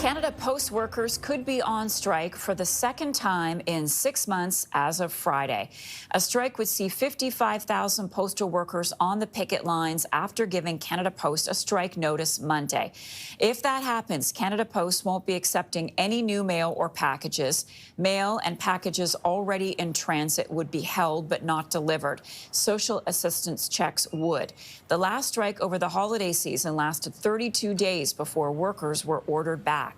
Canada Post workers could be on strike for the second time in 6 months as of Friday. A strike would see 55,000 postal workers on the picket lines after giving Canada Post a strike notice Monday. If that happens, Canada Post won't be accepting any new mail or packages. Mail and packages already in transit would be held but not delivered. Social assistance checks would. The last strike over the holiday season lasted 32 days before workers were ordered back.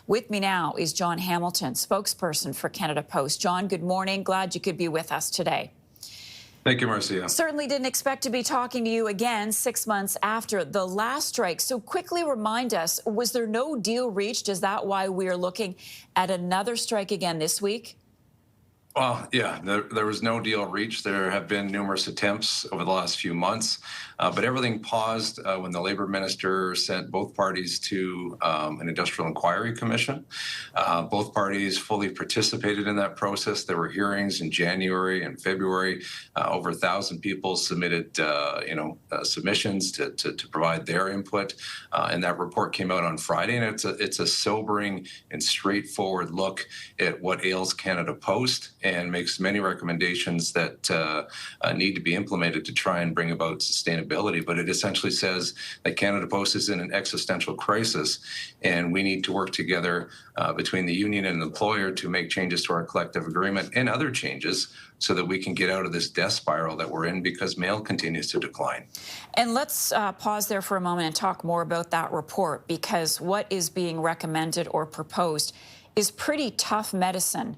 With me now is Jon Hamilton, spokesperson for Canada Post. Jon, good morning. Glad you could be with us today. Thank you, Marcia. Certainly didn't expect to be talking to you again 6 months after the last strike. So quickly remind us, was there no deal reached? Is that why we are looking at another strike again this week? Well, yeah, there was no deal reached. There have been numerous attempts over the last few months, but everything paused when the Labour Minister sent both parties to an industrial inquiry commission. Both parties fully participated in that process. There were hearings in January and February. Over 1,000 people submitted, submissions to provide their input, and that report came out on Friday. And it's a sobering and straightforward look at what ails Canada Post, and makes many recommendations that need to be implemented to try and bring about sustainability. But it essentially says that Canada Post is in an existential crisis, and we need to work together between the union and the employer to make changes to our collective agreement and other changes so that we can get out of this death spiral that we're in because mail continues to decline. And let's pause there for a moment and talk more about that report, because what is being recommended or proposed is pretty tough medicine,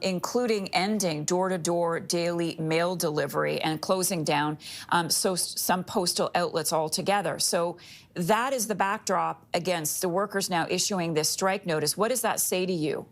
including ending door-to-door daily mail delivery and closing down some postal outlets altogether. So that is the backdrop against the workers now issuing this strike notice. What does that say to you?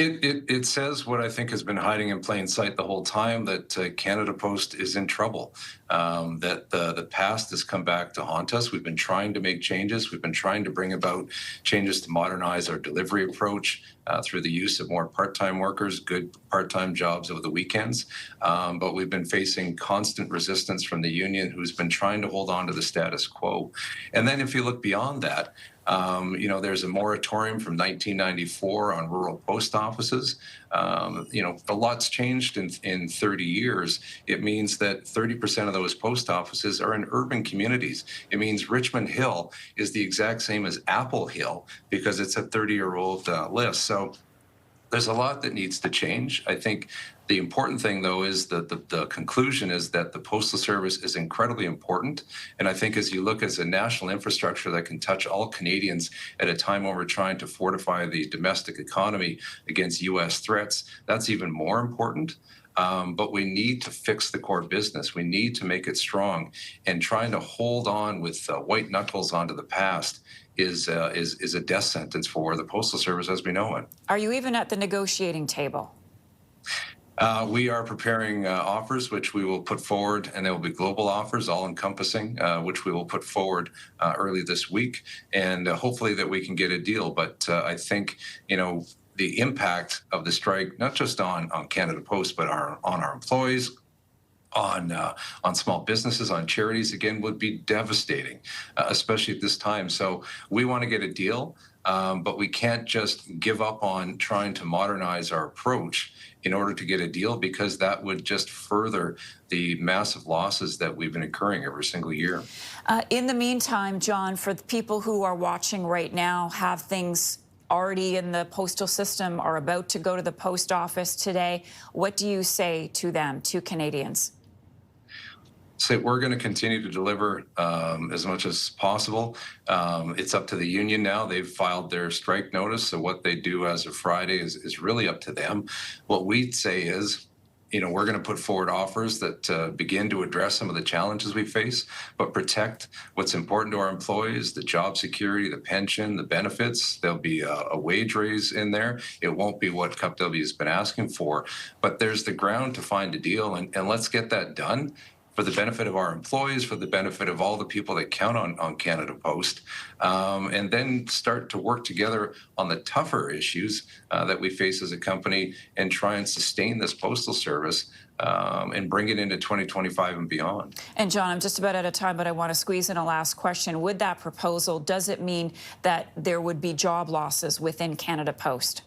It says what I think has been hiding in plain sight the whole time, that Canada Post is in trouble, that the past has come back to haunt us. We've been trying to make changes. We've been trying to bring about changes to modernize our delivery approach through the use of more part-time workers, good part-time jobs over the weekends. But we've been facing constant resistance from the union, who's been trying to hold on to the status quo. And then if you look beyond that, there's a moratorium from 1994 on rural post offices. A lot's changed in 30 years. It means that 30% of those post offices are in urban communities. It means Richmond Hill is the exact same as Apple Hill because it's a 30-year-old list. So there's a lot that needs to change. I think the important thing, though, is that the conclusion is that the Postal Service is incredibly important. And I think as you look as a national infrastructure that can touch all Canadians at a time when we're trying to fortify the domestic economy against U.S. threats, that's even more important. But we need to fix the core business. We need to make it strong. And trying to hold on with white knuckles onto the past is a death sentence for the Postal Service as we know it. Are you even at the negotiating table? We are preparing offers, which we will put forward, and there will be global offers, all-encompassing, which we will put forward early this week, and hopefully that we can get a deal. But I think, the impact of the strike, not just on Canada Post, but on our employees, on small businesses, on charities, again, would be devastating, especially at this time. So we want to get a deal, but we can't just give up on trying to modernize our approach in order to get a deal, because that would just further the massive losses that we've been incurring every single year. In the meantime, Jon, for the people who are watching right now, have things already in the postal system, are about to go to the post office today, what do you say to them, to Canadians? So we're going to continue to deliver as much as possible. It's up to the union now. They've filed their strike notice, so what they do as of Friday is really up to them. What we'd say is, we're going to put forward offers that begin to address some of the challenges we face, but protect what's important to our employees, the job security, the pension, the benefits. There'll be a wage raise in there. It won't be what CUPW has been asking for, but there's the ground to find a deal, and let's get that done for the benefit of our employees, for the benefit of all the people that count on Canada Post, and then start to work together on the tougher issues that we face as a company and try and sustain this postal service and bring it into 2025 and beyond. And John, I'm just about out of time, but I want to squeeze in a last question. With that proposal, does it mean that there would be job losses within Canada Post?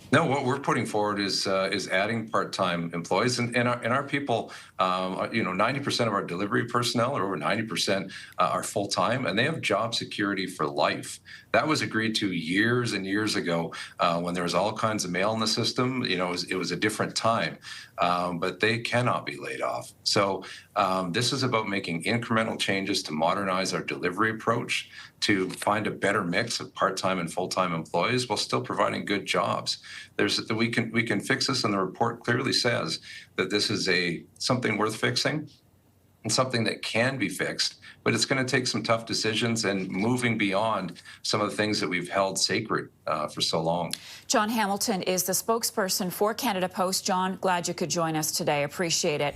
No, what we're putting forward is adding part-time employees, and our people, 90% of our delivery personnel, or over 90%, are full-time, and they have job security for life. That was agreed to years and years ago when there was all kinds of mail in the system. It was a different time, but they cannot be laid off. So this is about making incremental changes to modernize our delivery approach, to find a better mix of part-time and full-time employees while still providing good jobs. We can fix this, and the report clearly says that this is something worth fixing and something that can be fixed, but it's going to take some tough decisions and moving beyond some of the things that we've held sacred for so long. Jon Hamilton is the spokesperson for Canada Post. John, glad you could join us today. Appreciate it.